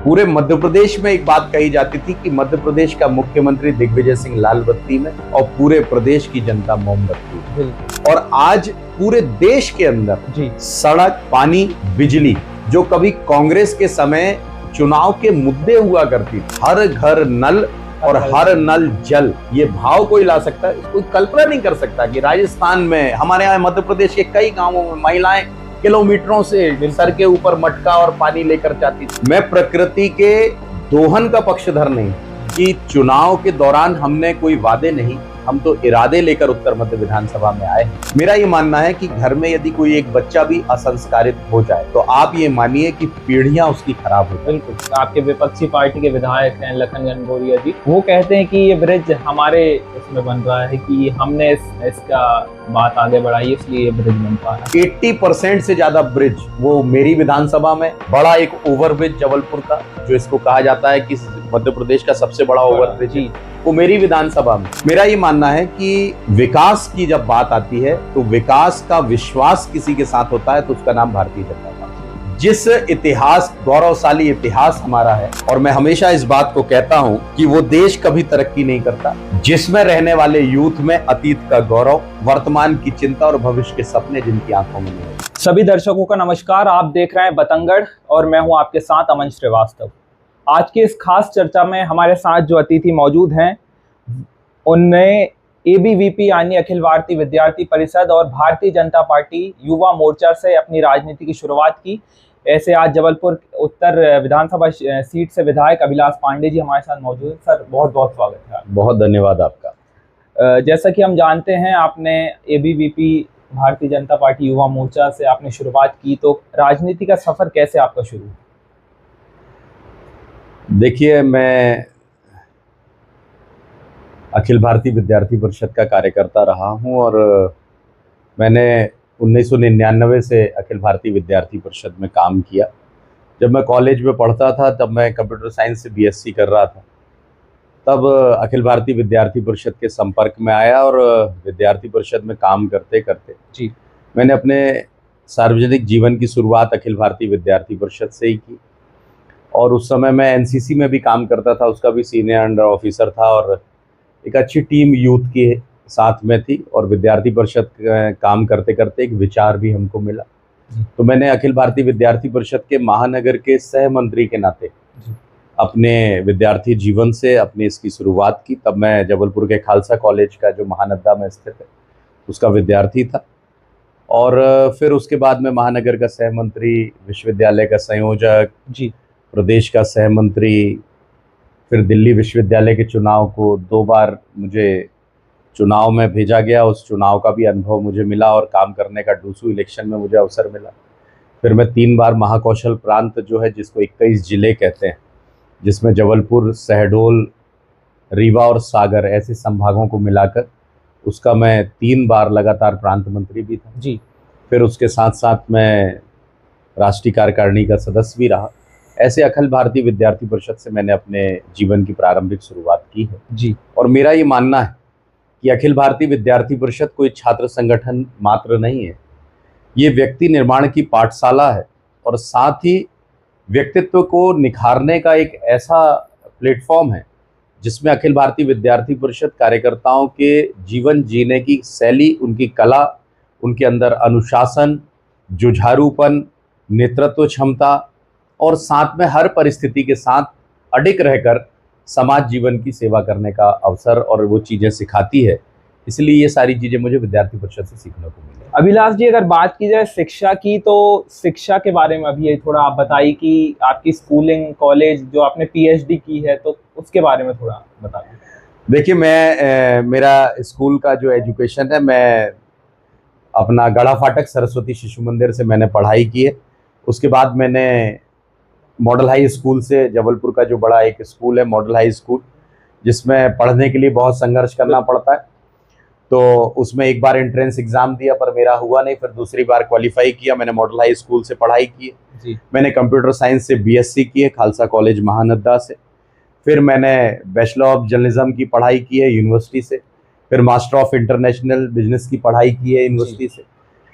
पूरे मध्य प्रदेश में एक बात कही जाती थी कि मध्य प्रदेश का मुख्यमंत्री दिग्विजय सिंह लाल बत्ती में और पूरे प्रदेश की जनता मोमबत्ती में। और आज पूरे देश के अंदर जी सड़क, पानी, बिजली, जो कभी कांग्रेस के समय चुनाव के मुद्दे हुआ करती थी, हर घर नल और हर नल जल, ये भाव कोई ला सकता है? कोई कल्पना नहीं कर सकता कि राजस्थान में, हमारे यहाँ मध्य प्रदेश के कई गांवों में महिलाएं किलोमीटरों से सर के ऊपर मटका और पानी लेकर जाती थी। मैं प्रकृति के दोहन का पक्षधर नहीं कि चुनाव के दौरान हमने कोई वादे नहीं, हम तो इरादे लेकर उत्तर मध्य विधानसभा में आए। मेरा ये मानना है कि घर में यदि कोई एक बच्चा भी असंस्कारित हो जाए तो आप ये मानिए कि पीढ़ियां उसकी खराब हो। बिल्कुल। आपके विपक्षी पार्टी के विधायक हैं लखन घनघोरिया जी, वो कहते हैं कि ये ब्रिज हमारे इसमें बन रहा है कि हमने इसका बात आगे बढ़ाई इसलिए ये ब्रिज बन पा रहा है। 80% से ज्यादा ब्रिज वो मेरी विधानसभा में, बड़ा एक ओवरब्रिज जबलपुर का, जो इसको कहा जाता है कि मध्य प्रदेश का सबसे बड़ा ओवरब्रिज, वो मेरी विधानसभा में। मेरा ये मानना है कि विकास की जब बात आती है तो विकास का विश्वास किसी के साथ होता है तो उसका नाम भारतीय जनता पार्टी। जिस इतिहास, गौरवशाली इतिहास हमारा है, और मैं हमेशा इस बात को कहता हूं कि वो देश कभी तरक्की नहीं करता जिसमें रहने वाले यूथ में अतीत का गौरव, वर्तमान की चिंता और भविष्य के सपने जिनकी आंखों में नहीं। सभी दर्शकों का नमस्कार, आप देख रहे हैं बतंगड़ और मैं हूं आपके साथ अमन श्रीवास्तव। आज की इस खास चर्चा में हमारे साथ जो अतिथि मौजूद हैं उनने एबीवीपी यानी अखिल भारतीय विद्यार्थी परिषद और भारतीय जनता पार्टी युवा मोर्चा से अपनी राजनीति की शुरुआत की। ऐसे आज जबलपुर उत्तर विधानसभा सीट से विधायक अभिलाष पांडे जी हमारे साथ मौजूद हैं। सर बहुत बहुत स्वागत है। बहुत धन्यवाद आपका। जैसा कि हम जानते हैं आपने एबीवीपी भारतीय जनता पार्टी युवा मोर्चा से आपने शुरुआत की, तो राजनीति का सफर कैसे आपका शुरू? देखिए, मैं अखिल भारतीय विद्यार्थी परिषद का कार्यकर्ता रहा हूं और मैंने 1999 से अखिल भारतीय विद्यार्थी परिषद में काम किया। जब मैं कॉलेज में पढ़ता था तब मैं कंप्यूटर साइंस से बीएससी कर रहा था, तब अखिल भारतीय विद्यार्थी परिषद के संपर्क में आया और विद्यार्थी परिषद में काम करते करते जी मैंने अपने सार्वजनिक जीवन की शुरुआत अखिल भारतीय विद्यार्थी परिषद से ही की। और उस समय मैं एनसीसी में भी काम करता था, उसका भी सीनियर अंडर ऑफिसर था और एक अच्छी टीम यूथ के साथ में थी। और विद्यार्थी परिषद काम करते करते एक विचार भी हमको मिला, तो मैंने अखिल भारतीय विद्यार्थी परिषद के महानगर के सह मंत्री के नाते अपने विद्यार्थी जीवन से अपनी इसकी शुरुआत की। तब मैं जबलपुर के खालसा कॉलेज का, जो महानद्दा में स्थित है, उसका विद्यार्थी था। और फिर उसके बाद में महानगर का सह मंत्री, विश्वविद्यालय का संयोजक जी, प्रदेश का सह मंत्री, फिर दिल्ली विश्वविद्यालय के चुनाव को 2 बार मुझे चुनाव में भेजा गया, उस चुनाव का भी अनुभव मुझे मिला और काम करने का डूसू इलेक्शन में मुझे अवसर मिला। फिर मैं 3 बार महाकौशल प्रांत जो है, जिसको 21 जिले कहते हैं, जिसमें जबलपुर, शहडोल, रीवा और सागर ऐसे संभागों को मिलाकर, उसका मैं 3 बार लगातार प्रांत मंत्री भी था जी। फिर उसके साथ साथ मैं राष्ट्रीय कार्यकारिणी का सदस्य भी रहा। ऐसे अखिल भारतीय विद्यार्थी परिषद से मैंने अपने जीवन की प्रारंभिक शुरुआत की है जी। और मेरा ये मानना है कि अखिल भारतीय विद्यार्थी परिषद कोई छात्र संगठन मात्र नहीं है, ये व्यक्ति निर्माण की पाठशाला है और साथ ही व्यक्तित्व को निखारने का एक ऐसा प्लेटफॉर्म है जिसमें अखिल भारतीय विद्यार्थी परिषद कार्यकर्ताओं के जीवन जीने की शैली, उनकी कला, उनके अंदर अनुशासन, जुझारूपन, नेतृत्व क्षमता और साथ में हर परिस्थिति के साथ अडिग रहकर समाज जीवन की सेवा करने का अवसर और वो चीज़ें सिखाती है। इसलिए ये सारी चीज़ें मुझे विद्यार्थी परिषद से सीखने को मिली। अभिलाष जी, अगर बात की जाए शिक्षा की, तो शिक्षा के बारे में अभी थोड़ा आप बताइए कि आपकी स्कूलिंग, कॉलेज, जो आपने पीएचडी की है, तो उसके बारे में थोड़ा बताइए। देखिए, मेरा स्कूल का जो एजुकेशन है, मैं अपना गढ़ा फाटक सरस्वती शिशु मंदिर से मैंने पढ़ाई की है। उसके बाद मैंने मॉडल हाई स्कूल से, जबलपुर का जो बड़ा एक स्कूल है मॉडल हाई स्कूल, जिसमें पढ़ने के लिए बहुत संघर्ष करना पड़ता है, तो उसमें एक बार एंट्रेंस एग्जाम दिया पर मेरा हुआ नहीं, फिर दूसरी बार क्वालिफाई किया। मैंने मॉडल हाई स्कूल से पढ़ाई की है। मैंने कंप्यूटर साइंस से बीएससी की है खालसा कॉलेज महानद्दा से। फिर मैंने बैचलर ऑफ जर्नलिज्म की पढ़ाई की है यूनिवर्सिटी से। फिर मास्टर ऑफ इंटरनेशनल बिजनेस की पढ़ाई की है यूनिवर्सिटी से।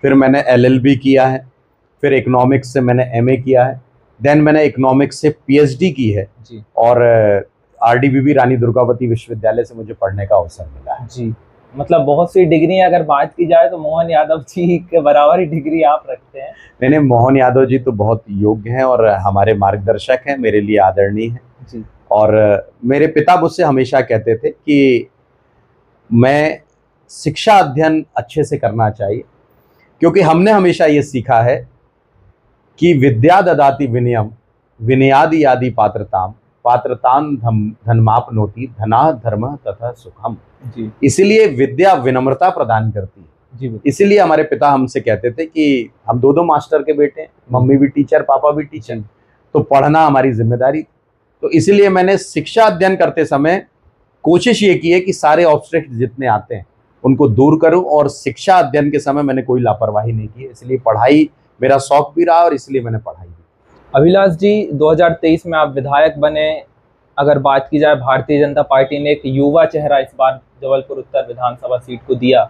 फिर मैंने एलएलबी किया है। फिर इकोनॉमिक्स से मैंने एमए किया है। देन मैंने इकोनॉमिक्स से पीएचडी की है जी और आरडीबीबी रानी दुर्गावती विश्वविद्यालय से मुझे पढ़ने का अवसर मिला है। जी। मतलब बहुत सी डिग्री अगर बात की जाए तो मोहन यादव जी के बराबर ही डिग्री आप रखते हैं। नहीं, मोहन यादव जी तो बहुत योग्य हैं और हमारे मार्गदर्शक हैं, मेरे लिए आदरणीय हैं। जी और मेरे पिता मुझसे हमेशा कहते थे कि मैं शिक्षा अध्ययन अच्छे से करना चाहिए, क्योंकि हमने हमेशा ये सीखा है कि विद्या ददाति विनयम विनयादि यादि पात्रताम पात्रतान धनमापनोति धना धर्म तथा सुखम। जी इसीलिए विद्या विनम्रता प्रदान करती है। जी इसीलिए हमारे पिता हमसे कहते थे कि हम दो मास्टर के बेटे हैं, मम्मी भी टीचर पापा भी टीचर, तो पढ़ना हमारी जिम्मेदारी। तो इसीलिए मैंने शिक्षा अध्ययन करते समय कोशिश ये की है कि सारे ऑब्स्टेकल्स जितने आते हैं उनको दूर करूं, और शिक्षा अध्ययन के समय मैंने कोई लापरवाही नहीं की। इसलिए पढ़ाई मेरा शौक भी रहा और इसलिए मैंने पढ़ाई भी। अभिलाष जी, 2023 में आप विधायक बने। अगर बात की जाए, भारतीय जनता पार्टी ने एक युवा चेहरा इस बार जबलपुर उत्तर विधानसभा सीट को दिया।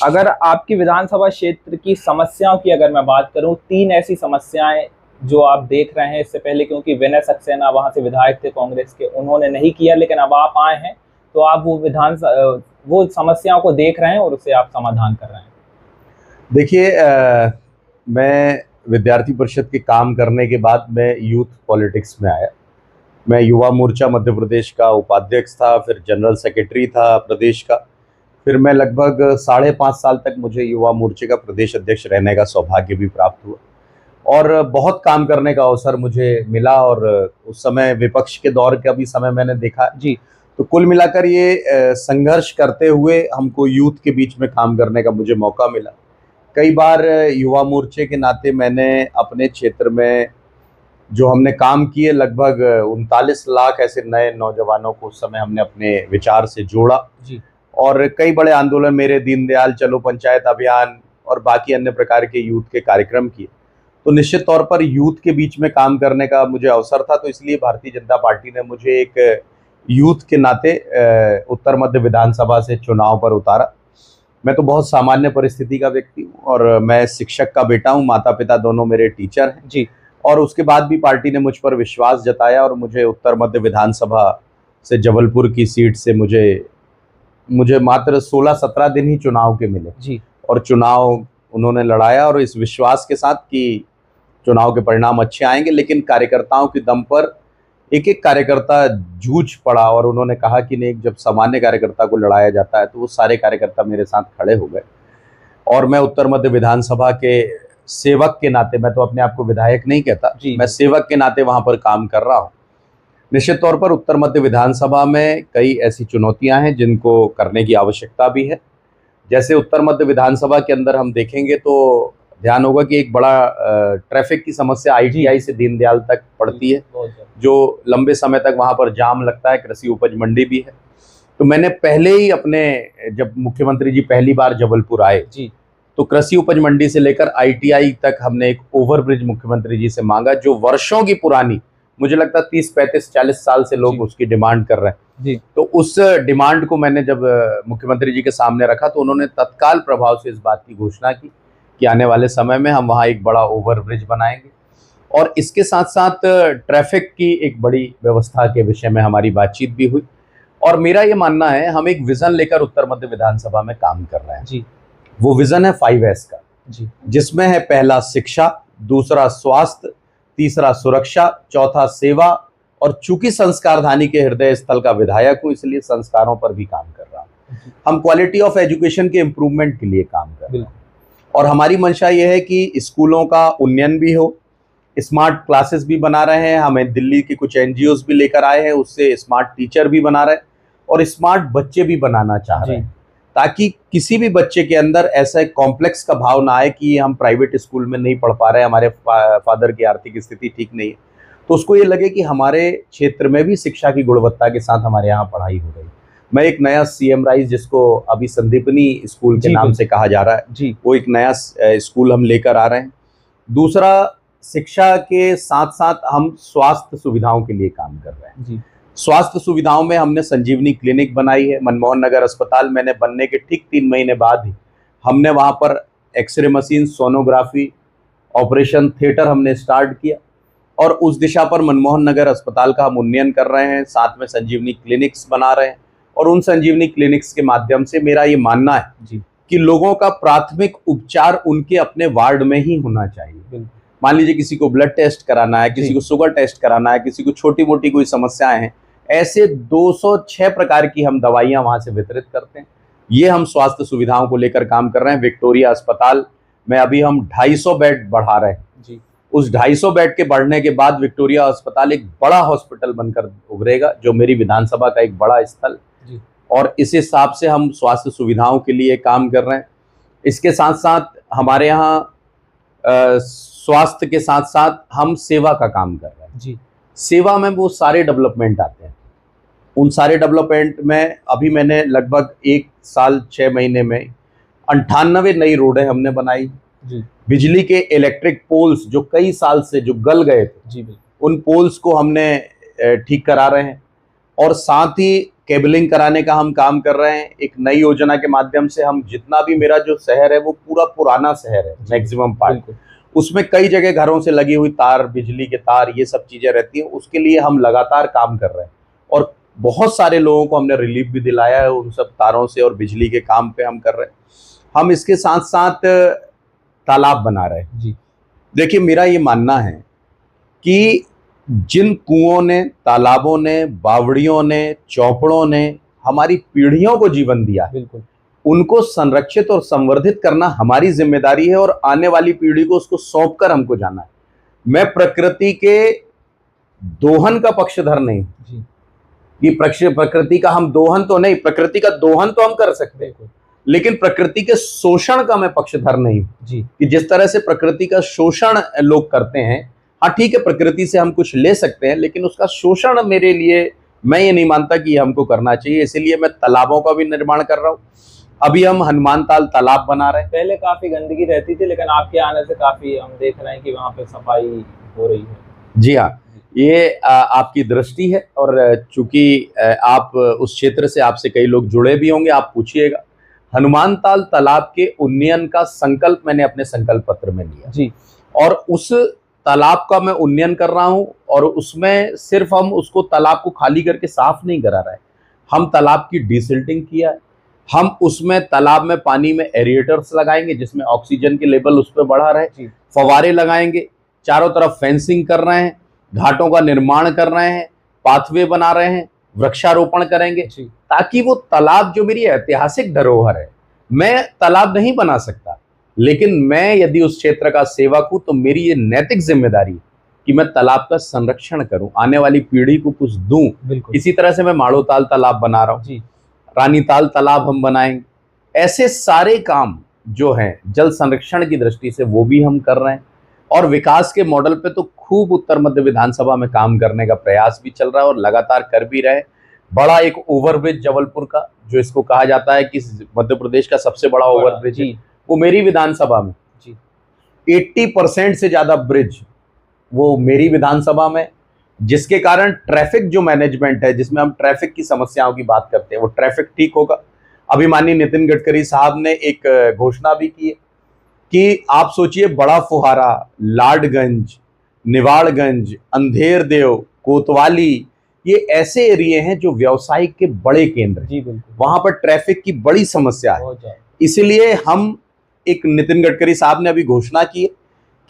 अगर आपकी विधानसभा क्षेत्र की समस्याओं की अगर मैं बात करूं, 3 ऐसी समस्याएं जो आप देख रहे हैं इससे पहले, क्योंकि विनय सक्सेना वहां से विधायक थे कांग्रेस के, उन्होंने नहीं किया, लेकिन अब आप आए हैं तो आप वो समस्याओं को देख रहे हैं और उसे आप समाधान कर रहे हैं। देखिए, मैं विद्यार्थी परिषद के काम करने के बाद मैं यूथ पॉलिटिक्स में आया। मैं युवा मोर्चा मध्य प्रदेश का उपाध्यक्ष था, फिर जनरल सेक्रेटरी था प्रदेश का, फिर मैं लगभग 5.5 साल तक मुझे युवा मोर्चे का प्रदेश अध्यक्ष रहने का सौभाग्य भी प्राप्त हुआ और बहुत काम करने का अवसर मुझे मिला। और उस समय विपक्ष के दौर का भी समय मैंने देखा जी। तो कुल मिलाकर ये संघर्ष करते हुए हमको यूथ के बीच में काम करने का मुझे मौका मिला। कई बार युवा मोर्चे के नाते मैंने अपने क्षेत्र में जो हमने काम किए, लगभग 39 लाख ऐसे नए नौजवानों को उस समय हमने अपने विचार से जोड़ा जी। और कई बड़े आंदोलन, मेरे दीनदयाल चलो पंचायत अभियान और बाकी अन्य प्रकार के यूथ के कार्यक्रम किए। तो निश्चित तौर पर यूथ के बीच में काम करने का मुझे अवसर था, तो इसलिए भारतीय जनता पार्टी ने मुझे एक यूथ के नाते उत्तर मध्य विधानसभा से चुनाव पर उतारा। मैं तो बहुत सामान्य परिस्थिति का व्यक्ति हूँ और मैं शिक्षक का बेटा हूँ, माता पिता दोनों मेरे टीचर हैं जी। और उसके बाद भी पार्टी ने मुझ पर विश्वास जताया और मुझे उत्तर मध्य विधानसभा से जबलपुर की सीट से मुझे मात्र 16-17 दिन ही चुनाव के मिले जी। और चुनाव उन्होंने लड़ाया और इस विश्वास के साथ कि चुनाव के परिणाम अच्छे आएंगे। लेकिन कार्यकर्ताओं के दम पर एक एक कार्यकर्ता जूझ पड़ा और उन्होंने कहा कि नहीं, जब सामान्य कार्यकर्ता को लड़ाया जाता है तो वो सारे कार्यकर्ता मेरे साथ खड़े हो गए और मैं उत्तर मध्य विधानसभा के सेवक के नाते, मैं तो अपने आप को विधायक नहीं कहता, मैं सेवक के नाते वहां पर काम कर रहा हूँ। निश्चित तौर पर उत्तर मध्य विधानसभा में कई ऐसी चुनौतियां हैं जिनको करने की आवश्यकता भी है। जैसे उत्तर मध्य विधानसभा के अंदर हम देखेंगे तो ध्यान होगा कि एक बड़ा ट्रैफिक की समस्या आईटीआई से दीनदयाल तक पड़ती है, जो लंबे समय तक वहां पर जाम लगता है। कृषि उपज मंडी भी है। तो मैंने पहले ही जब मुख्यमंत्री जी पहली बार जबलपुर आए जी, तो कृषि उपज मंडी से लेकर आईटीआई तक हमने एक ओवरब्रिज मुख्यमंत्री जी से मांगा, जो वर्षों की पुरानी, मुझे लगता है 30-35-40 साल से लोग उसकी डिमांड कर रहे हैं जी। तो उस डिमांड को मैंने जब मुख्यमंत्री जी के सामने रखा तो उन्होंने तत्काल प्रभाव से इस बात की घोषणा की कि आने वाले समय में हम वहाँ एक बड़ा ओवरब्रिज बनाएंगे और इसके साथ साथ ट्रैफिक की एक बड़ी व्यवस्था के विषय में हमारी बातचीत भी हुई। और मेरा ये मानना है, हम एक विजन लेकर उत्तर मध्य विधानसभा में काम कर रहे हैं जी। वो विजन है 5S का जी, जिसमें है पहला शिक्षा, दूसरा स्वास्थ्य, तीसरा सुरक्षा, चौथा सेवा और चूंकि संस्कारधानी के हृदय स्थल का विधायक हूँ इसलिए संस्कारों पर भी काम कर रहा हूँ। हम क्वालिटी ऑफ एजुकेशन के इम्प्रूवमेंट के लिए काम कर रहे हैं और हमारी मंशा ये है कि स्कूलों का उन्नयन भी हो, स्मार्ट क्लासेस भी बना रहे हैं। हमें दिल्ली के कुछ एनजीओज भी लेकर आए हैं, उससे स्मार्ट टीचर भी बना रहे हैं और स्मार्ट बच्चे भी बनाना चाह रहे हैं, ताकि किसी भी बच्चे के अंदर ऐसा एक कॉम्प्लेक्स का भाव ना आए कि हम प्राइवेट स्कूल में नहीं पढ़ पा रहे, हमारे फादर की आर्थिक स्थिति ठीक नहीं है, तो उसको ये लगे कि हमारे क्षेत्र में भी शिक्षा की गुणवत्ता के साथ हमारे यहाँ पढ़ाई हो रही। मैं एक नया सीएम राइज, जिसको अभी संदीपनी स्कूल के नाम से कहा जा रहा है जी, वो एक नया स्कूल हम लेकर आ रहे हैं। दूसरा, शिक्षा के साथ साथ हम स्वास्थ्य सुविधाओं के लिए काम कर रहे हैं जी। स्वास्थ्य सुविधाओं में हमने संजीवनी क्लिनिक बनाई है। मनमोहन नगर अस्पताल मैंने बनने के ठीक 3 महीने बाद ही हमने वहाँ पर x ray machine, sonography, operation theatre हमने स्टार्ट किया और उस दिशा पर मनमोहन नगर अस्पताल का हम उन्नयन कर रहे हैं, साथ में संजीवनी क्लिनिक्स बना रहे हैं। और उन संजीवनी क्लिनिक्स के माध्यम से मेरा ये मानना है जी कि लोगों का प्राथमिक उपचार उनके अपने वार्ड में ही होना चाहिए। मान लीजिए किसी को ब्लड टेस्ट कराना है, किसी को शुगर टेस्ट कराना है, किसी को छोटी मोटी कोई समस्याएं हैं, ऐसे 206 प्रकार की हम दवाइयां वहां से वितरित करते हैं। ये हम स्वास्थ्य सुविधाओं को लेकर काम कर रहे हैं। विक्टोरिया अस्पताल में अभी हम 250 बेड बढ़ा रहे हैं जी। उस 250 बेड के बढ़ने के बाद विक्टोरिया अस्पताल एक बड़ा हॉस्पिटल बनकर उभरेगा, जो मेरी विधानसभा का एक बड़ा स्थल जी। और इस हिसाब से हम स्वास्थ्य सुविधाओं के लिए काम कर रहे हैं। इसके साथ साथ हमारे यहाँ स्वास्थ्य के साथ साथ हम सेवा का काम कर रहे हैं जी। सेवा में वो सारे डेवलपमेंट आते हैं। उन सारे डेवलपमेंट में अभी मैंने लगभग 1 साल 6 महीने में 98 नई रोडें हमने बनाई जी। बिजली के इलेक्ट्रिक पोल्स जो कई साल से जो गल गए थे जी, उन पोल्स को हमने ठीक करा रहे हैं। और साथ ही केबलिंग कराने का हम काम कर रहे हैं। एक नई योजना के माध्यम से हम जितना भी मेरा जो शहर है वो पूरा पुराना शहर है, मैक्सिमम पार्ट, उसमें कई जगह घरों से लगी हुई तार, बिजली के तार, ये सब चीजें रहती हैं। उसके लिए हम लगातार काम कर रहे हैं और बहुत सारे लोगों को हमने रिलीफ भी दिलाया है उन सब तारों से, और बिजली के काम पे हम कर रहे हैं। हम इसके साथ साथ तालाब बना रहे हैं जी। देखिए, मेरा ये मानना है कि जिन कुओं ने, तालाबों ने, बावड़ियों ने, चौपड़ों ने हमारी पीढ़ियों को जीवन दिया, बिल्कुल, उनको संरक्षित और संवर्धित करना हमारी जिम्मेदारी है और आने वाली पीढ़ी को उसको सौंपकर हमको जाना है। मैं प्रकृति के दोहन का पक्षधर नहीं जी। कि प्रकृति का हम दोहन तो नहीं, प्रकृति का दोहन तो हम कर सकते हैं, लेकिन प्रकृति के शोषण का मैं पक्षधर नहीं जी। कि जिस तरह से प्रकृति का शोषण लोग करते हैं, हाँ ठीक है, प्रकृति से हम कुछ ले सकते हैं, लेकिन उसका शोषण मेरे लिए, मैं ये नहीं मानता कि ये हमको करना चाहिए। इसीलिए मैं तालाबों का भी निर्माण कर रहा हूँ। अभी हम हनुमान ताल तालाब बना रहे हैं। पहले काफी गंदगी रहती थी, लेकिन आपके आने से काफी हम देख रहे हैं कि वहाँ पे सफाई हो रही है। जी हाँ, ये आपकी दृष्टि है, और चूंकि आप उस क्षेत्र से, आपसे कई लोग जुड़े भी होंगे, आप पूछिएगा। हनुमान ताल तालाब के उन्नयन का संकल्प मैंने अपने संकल्प पत्र में लिया जी। और उस तालाब का मैं उन्नयन कर रहा हूं, और उसमें सिर्फ हम उसको तालाब को खाली करके साफ नहीं करा रहे हैं, हम तालाब की डिसिल्टिंग किया है। हम उसमें तालाब में पानी में एरिएटर्स लगाएंगे जिसमें ऑक्सीजन के लेवल उस पर बढ़ा रहे, फवारे लगाएंगे, चारों तरफ फेंसिंग कर रहे हैं, घाटों का निर्माण कर रहे हैं, पाथवे बना रहे हैं, वृक्षारोपण करेंगे, ताकि वो तालाब जो मेरी ऐतिहासिक धरोहर है, मैं तालाब नहीं बना सकता, लेकिन मैं यदि उस क्षेत्र का सेवक हूं तो मेरी ये नैतिक जिम्मेदारी है कि मैं तालाब का संरक्षण करूं, आने वाली पीढ़ी को कुछ दूं। इसी तरह से मैं माड़ोताल तालाब बना रहा हूं, रानीताल तालाब हम बनाएंगे। ऐसे सारे काम जो हैं जल संरक्षण की दृष्टि से वो भी हम कर रहे हैं। और विकास के मॉडल पे तो खूब उत्तर मध्य विधानसभा में काम करने का प्रयास भी चल रहा है और लगातार कर भी रहे। बड़ा एक ओवरब्रिज जबलपुर का, जो इसको कहा जाता है कि मध्य प्रदेश का सबसे बड़ा ओवरब्रिज है, वो मेरी विधानसभा में 80% से ज्यादा ब्रिज वो मेरी विधानसभा में, जिसके कारण ट्रैफिक जो मैनेजमेंट है, जिसमें हम ट्रैफिक की समस्याओं की बात करते हैं, वो ट्रैफिक ठीक होगा। अभी माननीय नितिन गडकरी साहब ने एक घोषणा भी की है कि आप सोचिए, बड़ा फुहारा, लाडगंज, निवाड़गंज, अंधेर देव, कोतवाली, ये ऐसे एरिया हैं जो व्यावसायिक के बड़े केंद्र हैं, वहां पर ट्रैफिक की बड़ी समस्या है। इसलिए हम, एक नितिन गडकरी साहब ने अभी घोषणा की है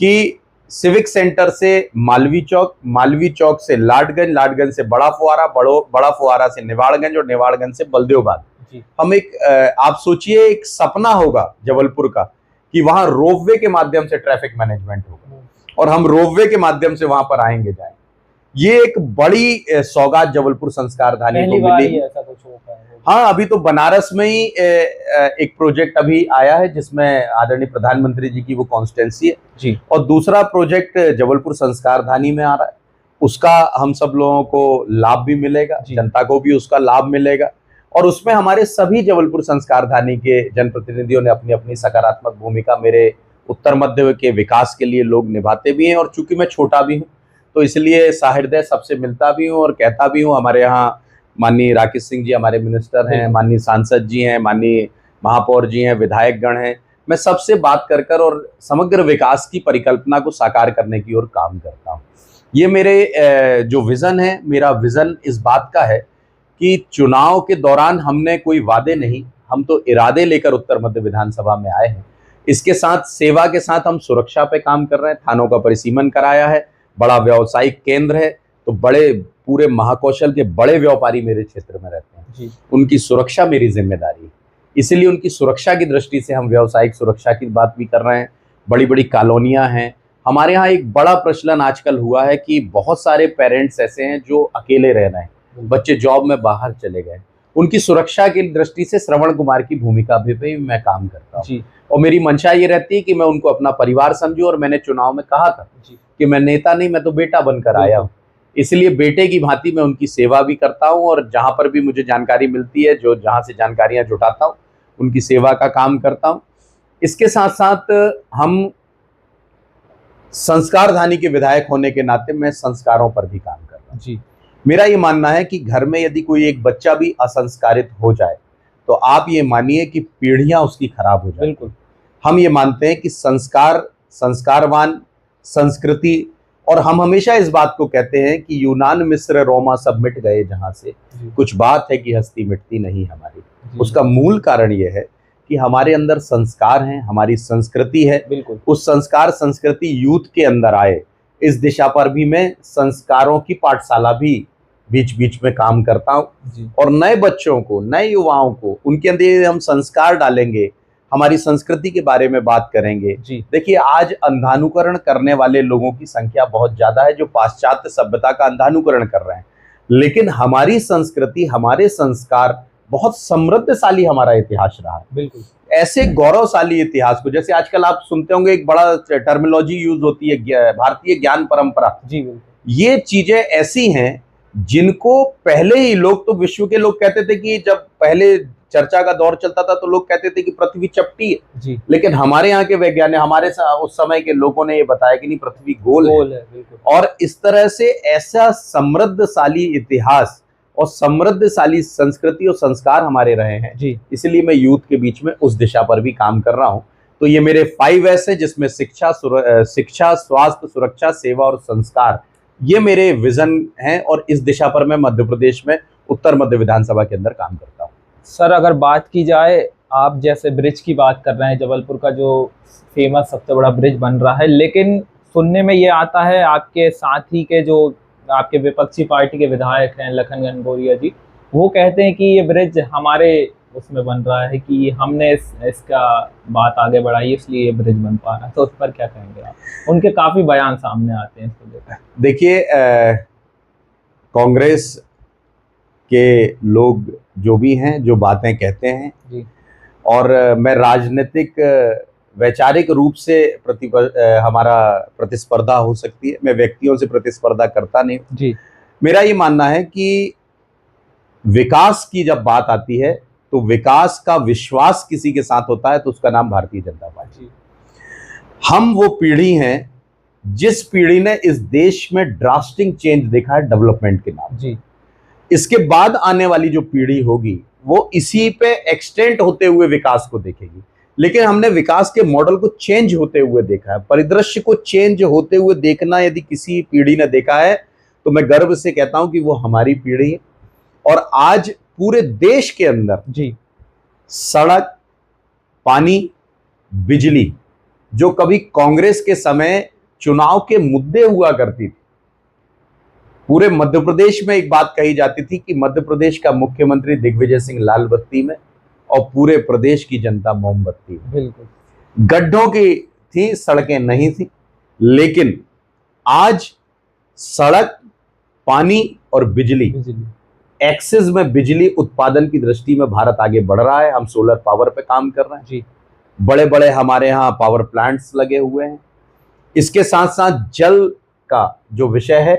कि सिविक सेंटर से मालवी चौक से लाडगंज, लाडगंज से बड़ा फुहारा से निवाड़गंज, और निवाड़गंज से बलदेवबाग, हम एक, आप सोचिए, एक सपना होगा जबलपुर का कि वहां रोपवे के माध्यम से ट्रैफिक मैनेजमेंट होगा और हम रोपवे के माध्यम से वहां पर आएंगे जाएंगे। ये एक बड़ी सौगात जबलपुर संस्कार धानी को मिली। ऐसा कुछ होता है? हाँ, अभी तो बनारस में ही एक प्रोजेक्ट अभी आया है जिसमें आदरणीय प्रधानमंत्री जी की वो कॉन्स्टिट्यूंसी है जी, और दूसरा प्रोजेक्ट जबलपुर संस्कार धानी में आ रहा है। उसका हम सब लोगों को लाभ भी मिलेगा, जनता को भी उसका लाभ मिलेगा, और उसमें हमारे सभी जबलपुर संस्कार धानी के जनप्रतिनिधियों ने अपनी अपनी सकारात्मक भूमिका मेरे उत्तर मध्य के विकास के लिए लोग निभाते भी हैं। और चूंकि मैं छोटा भी हूँ तो इसलिए सहृदय सबसे मिलता भी हूँ और कहता भी हूँ। हमारे यहाँ माननीय राकेश सिंह जी हमारे मिनिस्टर हैं, माननीय सांसद जी हैं, माननीय महापौर जी हैं, विधायक गण हैं, मैं सबसे बात कर और समग्र विकास की परिकल्पना को साकार करने की ओर काम करता हूँ। ये मेरे जो विजन है, मेरा विजन इस बात का है कि चुनाव के दौरान हमने कोई वादे नहीं, हम तो इरादे लेकर उत्तर मध्य विधानसभा में आए हैं। इसके साथ सेवा के साथ हम सुरक्षा पे काम कर रहे हैं, थानों का परिसीमन कराया है, बड़ा व्यावसायिक केंद्र है, तो बड़े पूरे महाकौशल के बड़े व्यापारी मेरे क्षेत्र में रहते हैं जी। उनकी सुरक्षा मेरी जिम्मेदारी है, इसलिए उनकी सुरक्षा की दृष्टि से हम व्यावसायिक सुरक्षा की बात भी कर रहे हैं। बड़ी बड़ी कॉलोनियां हैं हमारे यहाँ। एक बड़ा प्रचलन आजकल हुआ है कि बहुत सारे पेरेंट्स ऐसे हैं जो अकेले रह रहे हैं, बच्चे जॉब में बाहर चले गए, उनकी सुरक्षा की दृष्टि से श्रवण कुमार की भूमिका भी मैं काम करता हूँ। और मेरी मंशा ये रहती है कि मैं उनको अपना परिवार समझूं, और मैंने चुनाव में कहा था कि मैं नेता नहीं, मैं तो बेटा बनकर आया हूँ, इसलिए बेटे की भांति मैं उनकी सेवा भी करता हूँ, और जहां पर भी मुझे जानकारी मिलती है, जो जहां से जानकारियां जुटाता हूँ, उनकी सेवा का काम करता हूँ। इसके साथ साथ हम संस्कारधानी के विधायक होने के नाते मैं संस्कारों पर भी काम कर रहा हूँ जी। मेरा ये मानना है कि घर में यदि कोई एक बच्चा भी असंस्कारित हो जाए तो आप ये मानिए कि पीढ़ियां उसकी खराब हो जाए। बिल्कुल, हम ये मानते हैं कि संस्कार, संस्कारवान संस्कृति, और हम हमेशा इस बात को कहते हैं कि यूनान, मिस्र, रोमा सब मिट गए जहां से, कुछ बात है कि हस्ती मिटती नहीं हमारी। उसका मूल कारण यह है कि हमारे अंदर संस्कार हैं, हमारी संस्कृति है। बिल्कुल, उस संस्कार संस्कृति यूथ के अंदर आए, इस दिशा पर भी मैं संस्कारों की पाठशाला भी बीच बीच में काम करता हूँ। और नए बच्चों को, नए युवाओं को, उनके अंदर हम संस्कार डालेंगे, हमारी संस्कृति के बारे में बात करेंगे। देखिए, आज अंधानुकरण करने वाले लोगों की संख्या बहुत ज्यादा है, जो पाश्चात्य सभ्यता का अंधानुकरण कर रहे हैं, लेकिन हमारी संस्कृति, हमारे संस्कार, बहुत समृद्धशाली हमारा इतिहास रहा है। बिल्कुल, ऐसे गौरवशाली इतिहास को, जैसे आजकल आप सुनते होंगे एक बड़ा टर्मिनोलॉजी यूज होती है, भारतीय ज्ञान परंपरा। जी बिल्कुल, ये चीजें ऐसी हैं जिनको पहले ही लोग, तो विश्व के लोग कहते थे कि जब पहले चर्चा का दौर चलता था तो लोग कहते थे कि पृथ्वी चपटी है जी, लेकिन हमारे यहाँ के वैज्ञानिक, हमारे उस समय के लोगों ने ये बताया कि नहीं, पृथ्वी गोल है। और इस तरह से ऐसा समृद्धशाली इतिहास और समृद्धशाली संस्कृति और संस्कार हमारे रहे हैं जी, इसलिए मैं यूथ के बीच में उस दिशा पर भी काम कर रहा हूँ। तो ये मेरे 5S है, जिसमें शिक्षा, स्वास्थ्य, सुरक्षा, सेवा और संस्कार, ये मेरे विजन हैं, और इस दिशा पर मैं मध्य प्रदेश में उत्तर मध्य विधानसभा के अंदर काम करता हूँ। सर, अगर बात की जाए, आप जैसे ब्रिज की बात कर रहे हैं, जबलपुर का जो फेमस सबसे बड़ा ब्रिज बन रहा है, लेकिन सुनने में ये आता है आपके साथी के, जो आपके विपक्षी पार्टी के विधायक हैं लखन घनघोरिया जी, वो कहते हैं कि ये ब्रिज हमारे उसमें बन रहा है, कि हमने इसका बात आगे बढ़ाई इसलिए ये ब्रिज बन पा रहा है। तो उस पर क्या कहेंगे आप? उनके काफी बयान सामने आते हैं इसको लेकर। देखिए, कांग्रेस के लोग जो भी हैं, जो बातें कहते हैं जी, और मैं राजनीतिक वैचारिक रूप से हमारा प्रतिस्पर्धा हो सकती है, मैं व्यक्तियों से प्रतिस्पर्धा करता नहीं जी। मेरा ये मानना है कि विकास की जब बात आती है तो विकास का विश्वास किसी के साथ होता है तो उसका नाम भारतीय जनता पार्टी। हम वो पीढ़ी हैं जिस पीढ़ी ने इस देश में ड्रास्टिक चेंज देखा है डेवलपमेंट के नाम जी। इसके बाद आने वाली जो पीढ़ी होगी वो इसी पे एक्सटेंड होते हुए विकास को देखेगी, लेकिन हमने विकास के मॉडल को चेंज होते हुए देखा है। परिदृश्य को चेंज होते हुए देखना यदि किसी पीढ़ी ने देखा है तो मैं गर्व से कहता हूं कि वो हमारी पीढ़ी है। और आज पूरे देश के अंदर जी सड़क, पानी, बिजली, जो कभी कांग्रेस के समय चुनाव के मुद्दे हुआ करती थी, पूरे मध्य प्रदेश में एक बात कही जाती थी कि मध्य प्रदेश का मुख्यमंत्री दिग्विजय सिंह लाल बत्ती में और पूरे प्रदेश की जनता मोमबत्ती में। बिल्कुल, गड्ढों की थी, सड़कें नहीं थी, लेकिन आज सड़क, पानी और बिजली, एक्सिस में बिजली उत्पादन की दृष्टि में भारत आगे बढ़ रहा है। हम सोलर पावर पे काम कर रहे हैं जी, बड़े बड़े हमारे यहाँ पावर प्लांट्स लगे हुए हैं। इसके साथ साथ जल का जो विषय है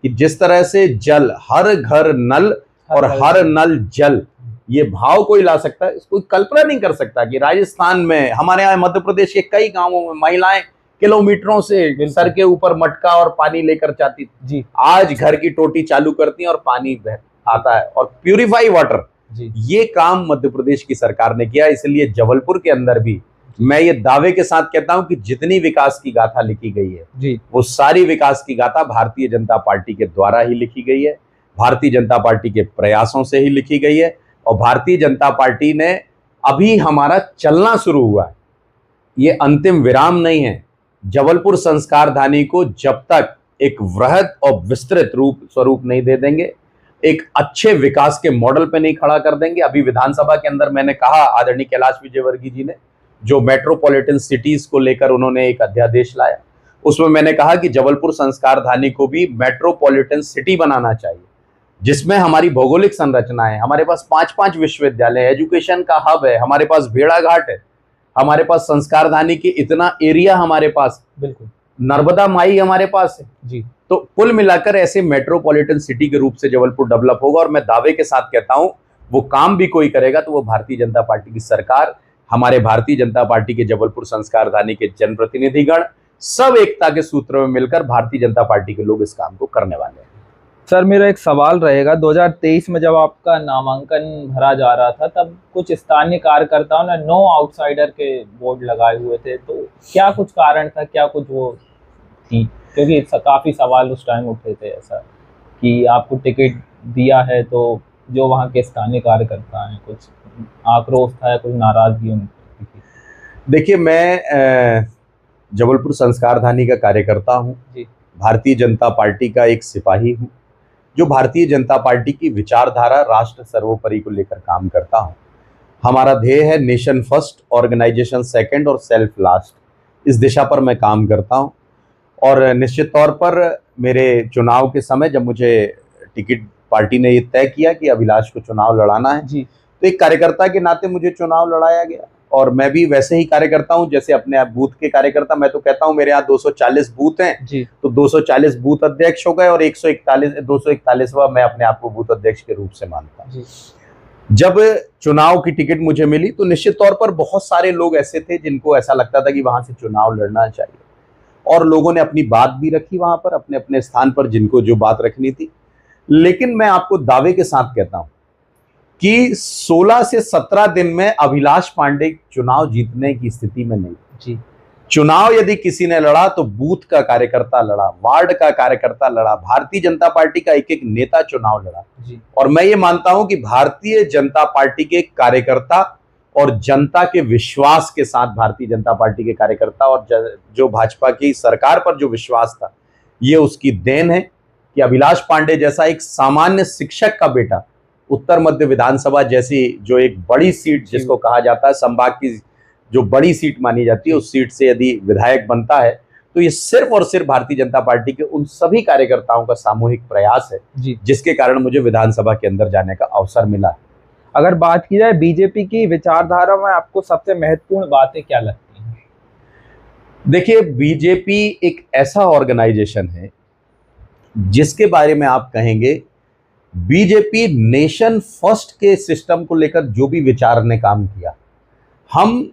कि जिस तरह से जल, हर घर नल और हर नल जल, ये भाव कोई ला सकता है, इसको कल्पना नहीं कर सकता कि राजस्थान में, हमारे यहाँ मध्य प्रदेश के कई गांवों में महिलाएं किलोमीटरों से सर के ऊपर मटका और पानी लेकर जाती जी, आज घर की टोटी चालू करती हैं और पानी आता है, और प्यूरिफाई वाटर। ये काम मध्य प्रदेश की सरकार ने किया, इसलिए जबलपुर के अंदर भी मैं ये दावे के साथ कहता हूं कि जितनी विकास की गाथा लिखी गई है जी, वो सारी विकास की गाथा भारतीय जनता पार्टी के द्वारा ही लिखी गई है, भारतीय जनता पार्टी के प्रयासों से ही लिखी गई है। और भारतीय जनता पार्टी ने अभी हमारा चलना शुरू हुआ है, ये अंतिम विराम नहीं है। जबलपुर संस्कारधानी को जब तक एक वृहद और विस्तृत स्वरूप नहीं दे देंगे, एक अच्छे विकास के मॉडल पे नहीं खड़ा कर देंगे। अभी विधानसभा के अंदर मैंने कहा, आदरणीय कैलाश विजयवर्गीय जी ने जो मेट्रोपॉलिटन सिटीज को लेकर उन्होंने एक अध्यादेश लाया, उसमें मैंने कहा कि जबलपुर संस्कारधानी को भी मेट्रोपॉलिटन सिटी बनाना चाहिए, जिसमें हमारी भौगोलिक संरचना है, हमारे पास 5-5 विश्वविद्यालय, एजुकेशन का हब है, हमारे पास भेड़ाघाट है, हमारे पास संस्कारधानी की इतना एरिया हमारे पास, बिल्कुल, नर्मदा माई हमारे पास है जी। तो कुल मिलाकर ऐसे मेट्रोपॉलिटन सिटी के रूप से जबलपुर डेवलप होगा। और मैं दावे के साथ कहता हूं, वो काम भी कोई करेगा तो वो भारतीय जनता पार्टी की सरकार, हमारे भारतीय जनता पार्टी के जबलपुर संस्कारधानी के जनप्रतिनिधिगण, सब एकता के सूत्र में मिलकर भारतीय जनता पार्टी के लोग इस काम को करने वाले हैं। सर, मेरा एक सवाल रहेगा, 2023 में जब आपका नामांकन भरा जा रहा था, तब कुछ स्थानीय कार्यकर्ताओं ने नो आउटसाइडर के बोर्ड लगाए हुए थे, तो क्या कुछ कारण था, क्या कुछ वो थी? क्योंकि काफ़ी सवाल उस टाइम उठे थे ऐसा कि आपको टिकट दिया है तो जो वहाँ के स्थानीय कार्यकर्ता हैं, कुछ आक्रोश था, कुछ नाराजगी उनकी थी। देखिए, मैं जबलपुर संस्कारधानी का कार्यकर्ता हूँ, भारतीय जनता पार्टी का एक सिपाही हूँ, जो भारतीय जनता पार्टी की विचारधारा राष्ट्र सर्वोपरि को लेकर काम करता हूँ। हमारा ध्येय है नेशन फर्स्ट, ऑर्गेनाइजेशन सेकंड और सेल्फ लास्ट। इस दिशा पर मैं काम करता हूँ और निश्चित तौर पर मेरे चुनाव के समय जब मुझे टिकट पार्टी ने ये तय किया कि अभिलाष को चुनाव लड़ाना है जी, तो एक कार्यकर्ता के नाते मुझे चुनाव लड़ाया गया और मैं भी वैसे ही कार्यकर्ता हूं जैसे अपने बूथ के कार्यकर्ता। मैं तो कहता हूं मेरे यहाँ 240 बूथ हैं जी, तो 240 बूथ अध्यक्ष हो गए और 241वां मैं अपने आप को बूथ अध्यक्ष के रूप से मानता हूं। जब चुनाव की टिकट मुझे मिली तो निश्चित तौर पर बहुत सारे लोग ऐसे थे जिनको ऐसा लगता था कि वहां से चुनाव लड़ना चाहिए और लोगों ने अपनी बात भी रखी वहां पर अपने अपने स्थान पर जिनको जो बात रखनी थी। लेकिन मैं आपको दावे के साथ कहता हूं कि 16 से 17 दिन में अभिलाष पांडे चुनाव जीतने की स्थिति में नहीं जी। चुनाव यदि किसी ने लड़ा तो बूथ का कार्यकर्ता लड़ा, वार्ड का कार्यकर्ता लड़ा, भारतीय जनता पार्टी का एक एक नेता चुनाव लड़ा जी। और मैं ये मानता हूं कि भारतीय जनता पार्टी के कार्यकर्ता और जनता के विश्वास के साथ भारतीय जनता पार्टी के कार्यकर्ता और जो भाजपा की सरकार पर जो विश्वास था, ये उसकी देन है कि अभिलाष पांडे जैसा एक सामान्य शिक्षक का बेटा उत्तर मध्य विधानसभा जैसी जो एक बड़ी सीट जिसको कहा जाता है संभाग की जो बड़ी सीट मानी जाती है, उस सीट से यदि विधायक बनता है तो ये सिर्फ और सिर्फ भारतीय जनता पार्टी के उन सभी कार्यकर्ताओं का सामूहिक प्रयास है जी। जिसके कारण मुझे विधानसभा के अंदर जाने का अवसर मिला। अगर बात की जाए बीजेपी की विचारधारा में आपको सबसे महत्वपूर्ण बातें क्या लगती हैं? देखिए, बीजेपी एक ऐसा ऑर्गेनाइजेशन है जिसके बारे में आप कहेंगे बीजेपी नेशन फर्स्ट के सिस्टम को लेकर जो भी विचार ने काम किया, हम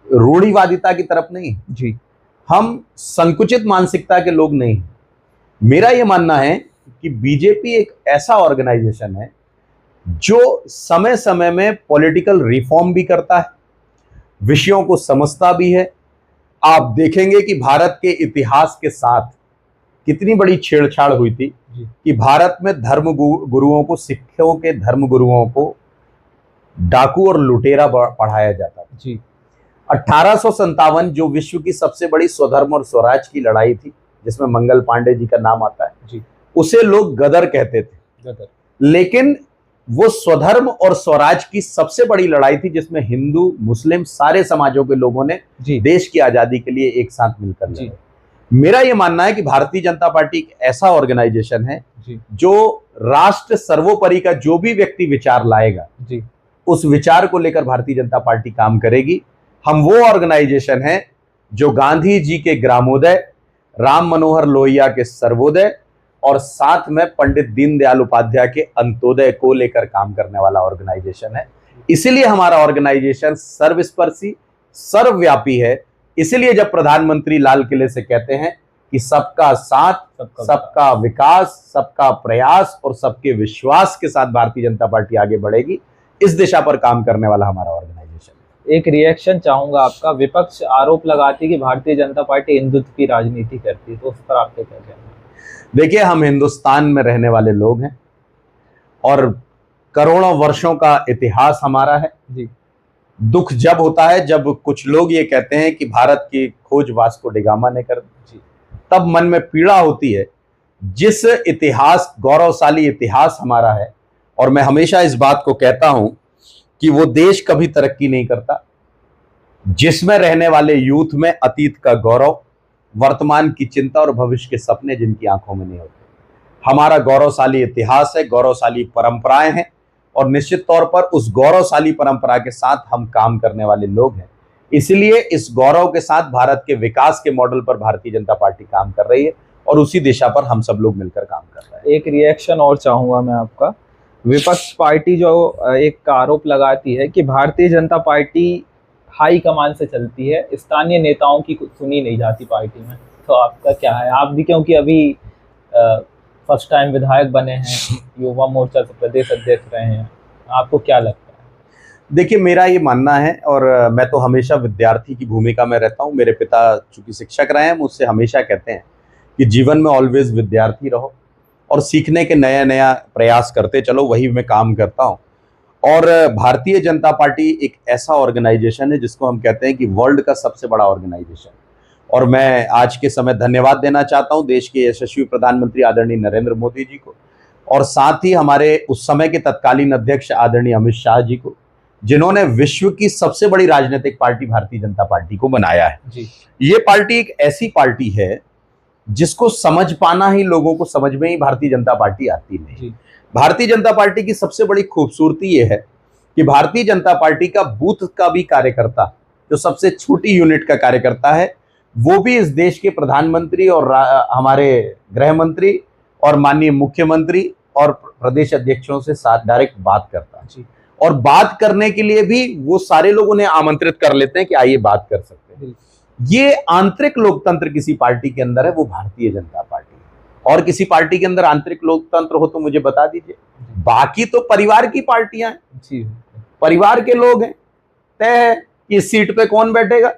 रूढ़िवादिता की तरफ नहीं जी, हम संकुचित मानसिकता के लोग नहीं। मेरा यह मानना है कि बीजेपी एक ऐसा ऑर्गेनाइजेशन है जो समय समय में पॉलिटिकल रिफॉर्म भी करता है, विषयों को समझता भी है। आप देखेंगे कि भारत के इतिहास के साथ कितनी बड़ी छेड़छाड़ हुई थी कि भारत में धर्म गुरुओं को, सिखों के धर्म गुरुओं को डाकू और लुटेरा पढ़ाया जाता था जी। 1857 जो विश्व की सबसे बड़ी स्वधर्म और स्वराज की लड़ाई थी जिसमें मंगल पांडे जी का नाम आता है जी, उसे लोग गदर कहते थे गदर। लेकिन वो स्वधर्म और स्वराज की सबसे बड़ी लड़ाई थी जिसमें हिंदू मुस्लिम सारे समाजों के लोगों ने देश की आजादी के लिए एक साथ मिलकर लड़े। मेरा यह मानना है कि भारतीय जनता पार्टी एक ऐसा ऑर्गेनाइजेशन है जो राष्ट्र सर्वोपरि का जो भी व्यक्ति विचार लाएगा जी, उस विचार को लेकर भारतीय जनता पार्टी काम करेगी। हम वो ऑर्गेनाइजेशन है जो गांधी जी के ग्रामोदय, राम मनोहर लोहिया के सर्वोदय और साथ में पंडित दीनदयाल उपाध्याय के अंत्योदय को लेकर काम करने वाला ऑर्गेनाइजेशन है। इसीलिए हमारा ऑर्गेनाइजेशन सर्वस्पर्शी, सर्वव्यापी है। इसीलिए जब प्रधानमंत्री लाल किले से कहते हैं कि सबका साथ, सबका विकास, सबका प्रयास और सबके विश्वास के साथ भारतीय जनता पार्टी आगे बढ़ेगी, इस दिशा पर काम करने वाला हमारा ऑर्गेनाइजेशन है। एक रिएक्शन चाहूंगा आपका। विपक्ष आरोप लगाती है कि भारतीय जनता पार्टी हिंदुत्व की राजनीति करती है, तो उस पर आपके क्या कहना है? देखिए, हम हिंदुस्तान में रहने वाले लोग हैं और करोड़ों वर्षों का इतिहास हमारा है जी। दुख जब होता है जब कुछ लोग ये कहते हैं कि भारत की खोज वास्को डी गामा ने कर दी, तब मन में पीड़ा होती है। जिस इतिहास, गौरवशाली इतिहास हमारा है, और मैं हमेशा इस बात को कहता हूं कि वो देश कभी तरक्की नहीं करता जिसमें रहने वाले यूथ में अतीत का गौरव, वर्तमान की चिंता और भविष्य के सपने जिनकी आंखों में नहीं होते। हमारा गौरवशाली इतिहास है, गौरवशाली परंपराएं हैं, और निश्चित तौर पर उस गौरवशाली परंपरा के साथ हम काम करने वाले लोग हैं। इसलिए इस गौरव के साथ भारत के विकास के मॉडल पर भारतीय जनता पार्टी काम कर रही है और उसी दिशा पर हम सब लोग मिलकर काम कर रहे हैं। एक रिएक्शन और चाहूंगा मैं आपका। विपक्ष पार्टी जो एक आरोप लगाती है कि Bharatiya Janata party high command से चलती है, स्थानीय नेताओं की कुछ सुनी नहीं जाती पार्टी में, तो आपका क्या है? आप भी क्योंकि अभी फर्स्ट टाइम विधायक बने हैं, युवा मोर्चा से प्रदेश अध्यक्ष रहे हैं, आपको क्या लगता है? देखिए, मेरा ये मानना है, और मैं तो हमेशा विद्यार्थी की भूमिका में रहता हूँ। मेरे पिता चूंकि शिक्षक रहे हैं, मुझसे हमेशा कहते हैं कि जीवन में ऑलवेज विद्यार्थी रहो और सीखने के नया नया प्रयास करते चलो, वही मैं काम करता हूँ। और भारतीय जनता पार्टी एक ऐसा ऑर्गेनाइजेशन है जिसको हम कहते हैं कि वर्ल्ड का सबसे बड़ा ऑर्गेनाइजेशन, और मैं आज के समय धन्यवाद देना चाहता हूं देश के यशस्वी प्रधानमंत्री आदरणीय नरेंद्र मोदी जी को, और साथ ही हमारे उस समय के तत्कालीन अध्यक्ष आदरणीय अमित शाह जी को, जिन्होंने विश्व की सबसे बड़ी राजनीतिक पार्टी भारतीय जनता पार्टी को बनाया है जी। ये पार्टी एक ऐसी पार्टी है जिसको समझ पाना ही, लोगों को समझ में ही भारतीय जनता पार्टी आती नहीं। भारतीय जनता पार्टी की सबसे बड़ी खूबसूरती ये है कि भारतीय जनता पार्टी का बूथ का भी कार्यकर्ता, जो सबसे छोटी यूनिट का कार्यकर्ता है, वो भी इस देश के प्रधानमंत्री और हमारे गृह मंत्री और माननीय मुख्यमंत्री और प्रदेश अध्यक्षों से साथ डायरेक्ट बात करता है। और बात करने के लिए भी वो सारे लोग उन्हें आमंत्रित कर लेते हैं कि आइए बात कर सकते हैं। ये आंतरिक लोकतंत्र किसी पार्टी के अंदर है, वो भारतीय जनता पार्टी है। और किसी पार्टी के अंदर आंतरिक लोकतंत्र हो तो मुझे बता दीजिए। बाकी तो परिवार की पार्टियां हैं, परिवार के लोग हैं, तय है कि इस सीट पे कौन बैठेगा।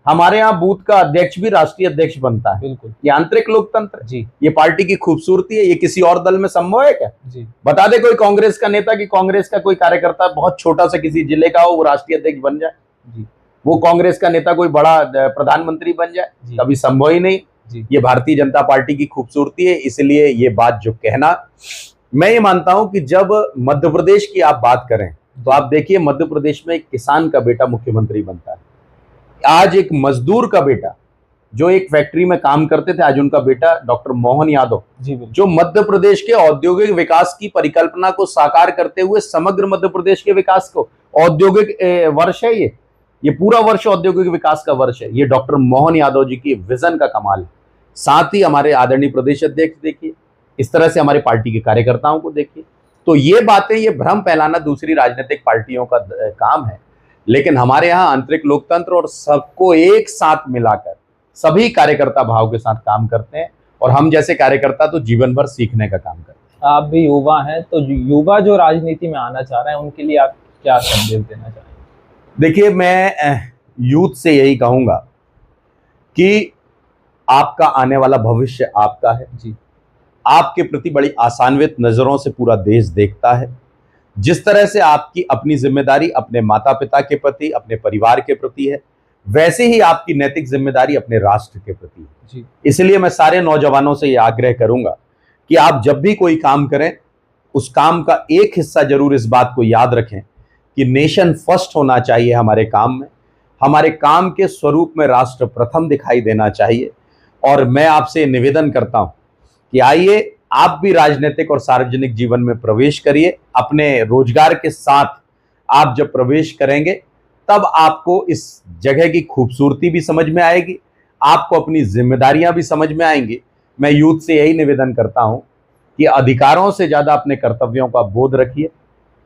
हमारे यहाँ बूथ का अध्यक्ष भी राष्ट्रीय अध्यक्ष बनता है। बिल्कुल, ये आंतरिक लोकतंत्र जी। ये पार्टी की खूबसूरती है। ये किसी और दल में संभव है क्या? जी। बता दे कोई कांग्रेस का नेता कि कांग्रेस का कोई कार्यकर्ता बहुत छोटा सा किसी जिले का हो, वो राष्ट्रीय अध्यक्ष बन जाए। जी। वो कांग्रेस का नेता कोई बड़ा प्रधानमंत्री बन जाए, कभी संभव ही नहीं। ये भारतीय जनता पार्टी की खूबसूरती है। इसलिए ये बात जो कहना, मैं ये मानता हूं कि जब मध्य प्रदेश की आप बात करें तो आप देखिए, मध्य प्रदेश में एक किसान का बेटा मुख्यमंत्री बनता है। आज एक मजदूर का बेटा जो एक फैक्ट्री में काम करते थे, आज उनका बेटा डॉक्टर मोहन यादव, जो मध्य प्रदेश के औद्योगिक विकास की परिकल्पना को साकार करते हुए समग्र मध्य प्रदेश के विकास को, औद्योगिक वर्ष है ये पूरा वर्ष औद्योगिक विकास का वर्ष है। ये डॉक्टर मोहन यादव जी की विजन का कमाल है। साथ ही हमारे आदरणीय प्रदेश अध्यक्ष देखिए, इस तरह से हमारी पार्टी के कार्यकर्ताओं को देखिए। तो ये बातें, ये भ्रम फैलाना दूसरी राजनीतिक पार्टियों का काम है, लेकिन हमारे यहाँ आंतरिक लोकतंत्र और सबको एक साथ मिलाकर सभी कार्यकर्ता भाव के साथ काम करते हैं, और हम जैसे कार्यकर्ता तो जीवन भर सीखने का काम करते हैं। आप भी युवा हैं, तो युवा जो राजनीति में आना चाह रहे हैं उनके लिए आप क्या संदेश देना चाहेंगे? देखिए, मैं यूथ से यही कहूंगा कि आपका आने वाला भविष्य आपका है जी। आपके प्रति बड़ी आशान्वित नजरों से पूरा देश देखता है। जिस तरह से आपकी अपनी जिम्मेदारी अपने माता पिता के प्रति, अपने परिवार के प्रति है, वैसे ही आपकी नैतिक जिम्मेदारी अपने राष्ट्र के प्रति है जी। इसलिए मैं सारे नौजवानों से यह आग्रह करूंगा कि आप जब भी कोई काम करें, उस काम का एक हिस्सा जरूर इस बात को याद रखें कि नेशन फर्स्ट होना चाहिए हमारे काम में। हमारे काम के स्वरूप में राष्ट्र प्रथम दिखाई देना चाहिए। और मैं आपसे निवेदन करता हूं कि आइए आप भी राजनीतिक और सार्वजनिक जीवन में प्रवेश करिए। अपने रोजगार के साथ आप जब प्रवेश करेंगे तब आपको इस जगह की खूबसूरती भी समझ में आएगी, आपको अपनी जिम्मेदारियां भी समझ में आएंगी। मैं यूथ से यही निवेदन करता हूं कि अधिकारों से ज्यादा अपने कर्तव्यों का बोध रखिए।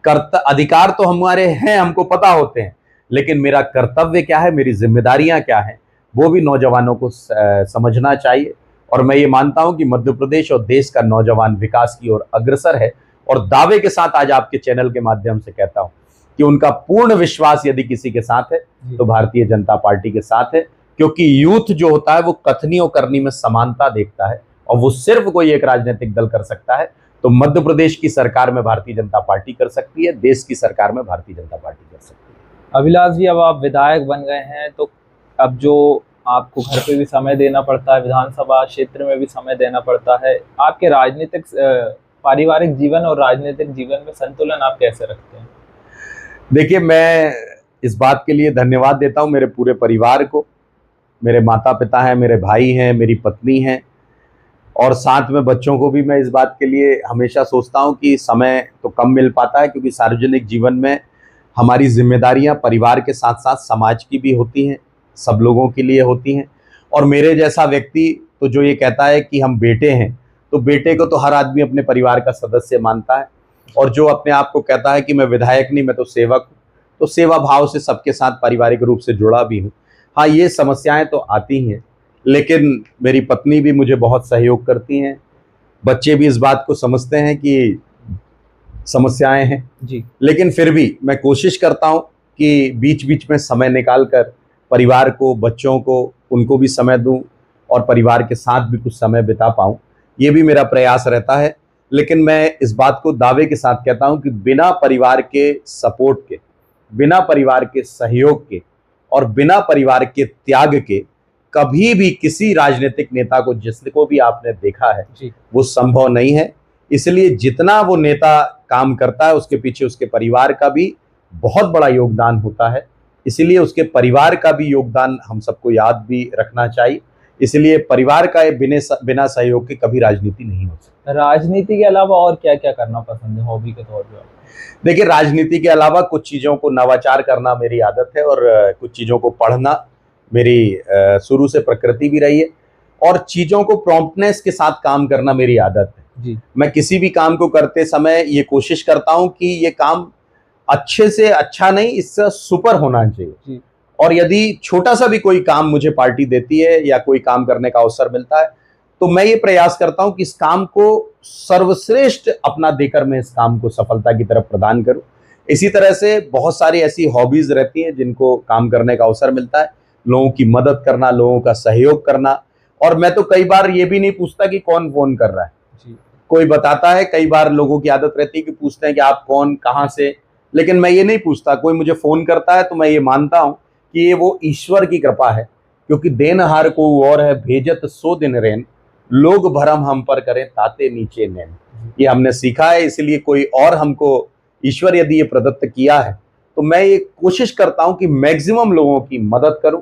अधिकार तो हमारे हैं, हमको पता होते हैं, लेकिन मेरा कर्तव्य क्या है, मेरी जिम्मेदारियां क्या हैं, वो भी नौजवानों को समझना चाहिए। और मैं ये मानता हूं कि मध्य प्रदेश और देश का नौजवान विकास की ओर अग्रसर है। और दावे के साथ आज आपके चैनल के माध्यम से कहता हूं कि उनका पूर्ण विश्वास यदि किसी के साथ है तो भारतीय जनता पार्टी के साथ है, क्योंकि यूथ जो होता है वो कथनी और करनी में समानता देखता है और वो सिर्फ कोई एक राजनीतिक दल कर सकता है। तो मध्य प्रदेश की सरकार में भारतीय जनता पार्टी कर सकती है, देश की सरकार में भारतीय जनता पार्टी कर सकती है। अभिलाष जी, अब आप विधायक बन गए हैं तो अब जो आपको घर पे भी समय देना पड़ता है, विधानसभा क्षेत्र में भी समय देना पड़ता है, आपके राजनीतिक पारिवारिक जीवन और राजनीतिक जीवन में संतुलन आप कैसे रखते हैं? देखिए, मैं इस बात के लिए धन्यवाद देता हूं मेरे पूरे परिवार को। मेरे माता पिता हैं, मेरे भाई हैं, मेरी पत्नी है और साथ में बच्चों को भी। मैं इस बात के लिए हमेशा सोचता हूं कि समय तो कम मिल पाता है, क्योंकि सार्वजनिक जीवन में हमारी जिम्मेदारियां परिवार के साथ साथ समाज की भी होती हैं, सब लोगों के लिए होती हैं। और मेरे जैसा व्यक्ति तो जो ये कहता है कि हम बेटे हैं, तो बेटे को तो हर आदमी अपने परिवार का सदस्य मानता है। और जो अपने आप को कहता है कि मैं विधायक नहीं, मैं तो सेवक हूँ, तो सेवा भाव से सबके साथ पारिवारिक रूप से जुड़ा भी हूँ। हाँ, ये समस्याएं तो आती हैं, लेकिन मेरी पत्नी भी मुझे बहुत सहयोग करती हैं, बच्चे भी इस बात को समझते हैं कि समस्याएं हैं जी। लेकिन फिर भी मैं कोशिश करता हूं कि बीच बीच में समय निकाल कर परिवार को, बच्चों को, उनको भी समय दूं और परिवार के साथ भी कुछ समय बिता पाऊं। ये भी मेरा प्रयास रहता है। लेकिन मैं इस बात को दावे के साथ कहता हूं कि बिना परिवार के सपोर्ट के, बिना परिवार के सहयोग के और बिना परिवार के त्याग के कभी भी किसी राजनीतिक नेता को, जिसको भी आपने देखा है, वो संभव नहीं है। इसलिए जितना वो नेता काम करता है उसके पीछे उसके परिवार का भी बहुत बड़ा योगदान होता है। इसलिए उसके परिवार का भी योगदान हम सबको याद भी रखना चाहिए। इसलिए परिवार का बिना सहयोग के कभी राजनीति नहीं हो सकती। राजनीति के अलावा और क्या क्या करना पसंद है हॉबी के तौर पे? देखिए, राजनीति के अलावा कुछ चीज़ों को नवाचार करना मेरी आदत है और कुछ चीज़ों को पढ़ना मेरी शुरू से प्रकृति भी रही है और चीज़ों को प्रॉम्प्टनेस के साथ काम करना मेरी आदत है जी। मैं किसी भी काम को करते समय ये कोशिश करता हूं कि ये काम अच्छे से अच्छा नहीं, इससे सुपर होना चाहिए जी। और यदि छोटा सा भी कोई काम मुझे पार्टी देती है या कोई काम करने का अवसर मिलता है तो मैं ये प्रयास करता हूं कि इस काम को सर्वश्रेष्ठ अपना देकर मैं इस काम को सफलता की तरफ प्रदान करूं। इसी तरह से बहुत सारी ऐसी हॉबीज रहती हैं जिनको काम करने का अवसर मिलता है, लोगों की मदद करना, लोगों का सहयोग करना। और मैं तो कई बार ये भी नहीं पूछता कि कौन फोन कर रहा है, कोई बताता है। कई बार लोगों की आदत रहती है कि पूछते हैं कि आप कौन, कहाँ से, लेकिन मैं ये नहीं पूछता। कोई मुझे फोन करता है तो मैं ये मानता हूं कि ये वो ईश्वर की कृपा है, क्योंकि देनहार को और है भेजत सो दिन रेन, लोग भरम हम पर करें ताते नीचे नैन। ये हमने सीखा है। इसलिए कोई और हमको ईश्वर यदि ये प्रदत्त किया है तो मैं ये कोशिश करता हूं कि मैक्सिमम लोगों की मदद करूं,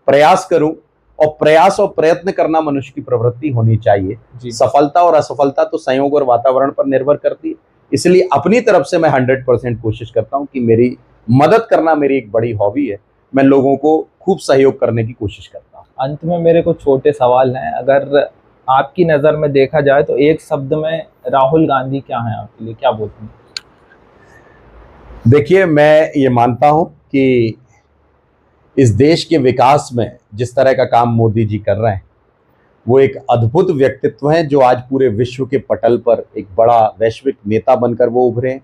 प्रयास करूं। और प्रयास और प्रयत्न करना मनुष्य की प्रवृत्ति होनी चाहिए। सफलता और असफलता तो संयोग और वातावरण पर निर्भर करती है। इसलिए अपनी तरफ से मैं 100% कोशिश करता हूं कि मेरी मदद करना मेरी एक बड़ी हॉबी है। मैं लोगों को खूब सहयोग करने की कोशिश करता हूं। अंत में मेरे कुछ छोटे सवाल हैं। अगर आपकी नज़र में देखा जाए तो एक शब्द में राहुल गांधी क्या है आपके लिए, क्या बोलते हैं? देखिए, मैं ये मानता हूं कि इस देश के विकास में जिस तरह का काम मोदी जी कर रहे हैं वो एक अद्भुत व्यक्तित्व है जो आज पूरे विश्व के पटल पर एक बड़ा वैश्विक नेता बनकर वो उभरे हैं।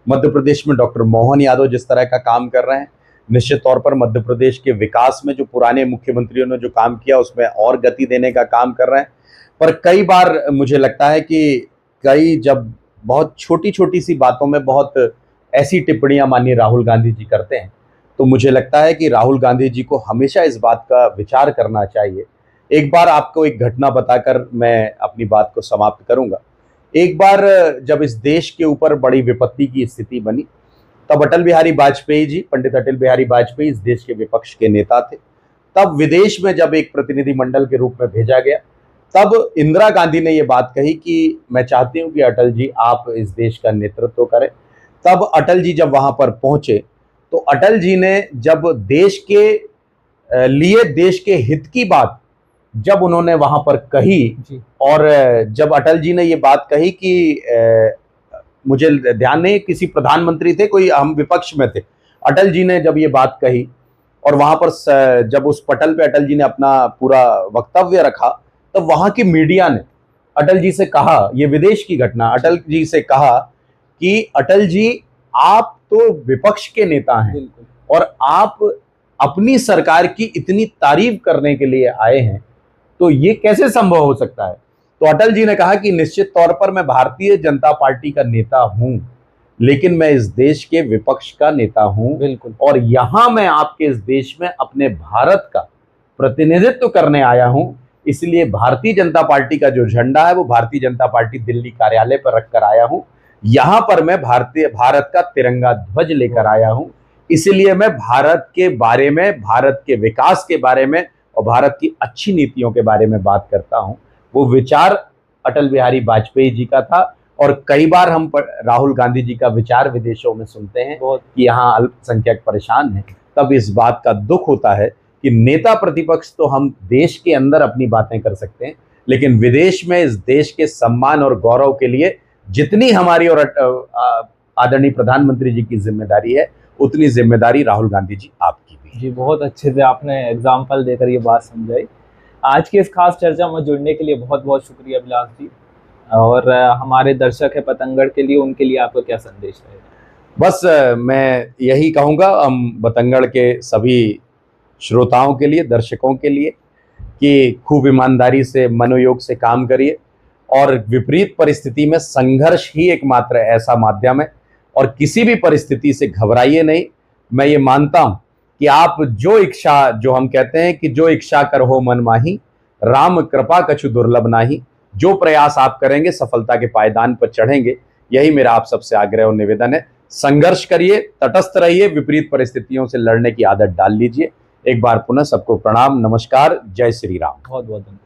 मध्य प्रदेश में डॉक्टर मोहन यादव जिस तरह का काम कर रहे हैं, निश्चित तौर पर मध्य प्रदेश के विकास में जो पुराने मुख्यमंत्रियों ने जो काम किया उसमें और गति देने का काम कर रहे हैं। पर कई बार मुझे लगता है कि जब बहुत छोटी छोटी सी बातों में बहुत ऐसी टिप्पणियां माननीय राहुल गांधी जी करते हैं तो मुझे लगता है कि राहुल गांधी जी को हमेशा इस बात का विचार करना चाहिए। एक बार आपको एक घटना बताकर मैं अपनी बात को समाप्त करूंगा। एक बार जब इस देश के ऊपर बड़ी विपत्ति की स्थिति बनी तब अटल बिहारी वाजपेयी जी, पंडित अटल बिहारी वाजपेयी इस देश के विपक्ष के नेता थे। तब विदेश में जब एक प्रतिनिधिमंडल के रूप में भेजा गया तब इंदिरा गांधी ने ये बात कही कि मैं चाहती हूं कि अटल जी आप इस देश का नेतृत्व करें। तब अटल जी जब वहां पर पहुंचे तो अटल जी ने जब देश के लिए, देश के हित की बात जब उन्होंने वहां पर कही और जब अटल जी ने ये बात कही कि मुझे ध्यान नहीं किसी प्रधानमंत्री थे, कोई, हम विपक्ष में थे, अटल जी ने जब ये बात कही और वहां पर जब उस पटल पे अटल जी ने अपना पूरा वक्तव्य रखा तब वहां की मीडिया ने अटल जी से कहा, ये विदेश की घटना, अटल जी से कहा कि अटल जी आप तो विपक्ष के नेता हैं बिल्कुल। और आप अपनी सरकार की इतनी तारीफ करने के लिए आए हैं, तो ये कैसे संभव हो सकता है? तो अटल जी ने कहा कि निश्चित तौर पर मैं भारतीय जनता पार्टी का नेता हूं, लेकिन मैं इस देश के विपक्ष का नेता हूं बिल्कुल। और यहां मैं आपके इस देश में अपने भारत का प्रतिनिधित्व करने आया हूं। इसलिए भारतीय जनता पार्टी का जो झंडा है वो भारतीय जनता पार्टी दिल्ली कार्यालय पर रखकर आया हूं। यहां पर मैं भारत का तिरंगा ध्वज लेकर आया हूं। इसलिए मैं भारत के बारे में, भारत के विकास के बारे में और भारत की अच्छी नीतियों के बारे में बात करता हूं। वो विचार अटल बिहारी वाजपेयी जी का था और कई बार हम राहुल गांधी जी का विचार विदेशों में सुनते हैं कि यहाँ अल्पसंख्यक परेशान हैं, तब इस बात का दुख होता है कि नेता प्रतिपक्ष तो हम देश के अंदर अपनी बातें कर सकते हैं, लेकिन विदेश में इस देश के सम्मान और गौरव के लिए जितनी हमारी और आदरणीय प्रधानमंत्री जी की जिम्मेदारी है, उतनी जिम्मेदारी राहुल गांधी जी आपकी भी है। जी, बहुत अच्छे से आपने एग्जाम्पल देकर ये बात समझाई। आज की इस खास चर्चा में जुड़ने के लिए बहुत बहुत शुक्रिया अभिलाष जी। और हमारे दर्शक है पतंगड़ के लिए, उनके लिए आपका क्या संदेश रहेगा? बस मैं यही कहूँगा हम बतंगड़ के सभी श्रोताओं के लिए, दर्शकों के लिए, कि खूब ईमानदारी से, मनोयोग से काम करिए और विपरीत परिस्थिति में संघर्ष ही एकमात्र ऐसा माध्यम है और किसी भी परिस्थिति से घबराइए नहीं। मैं ये मानता हूँ कि आप जो इच्छा, जो हम कहते हैं कि जो इच्छा कर हो मन माही, राम कृपा कछु दुर्लभ नाही, जो प्रयास आप करेंगे सफलता के पायदान पर चढ़ेंगे। यही मेरा आप सबसे आग्रह और निवेदन है। संघर्ष करिए, तटस्थ रहिए, विपरीत परिस्थितियों से लड़ने की आदत डाल लीजिए। एक बार पुनः सबको प्रणाम, नमस्कार, जय श्री राम। बहुत बहुत धन्यवाद।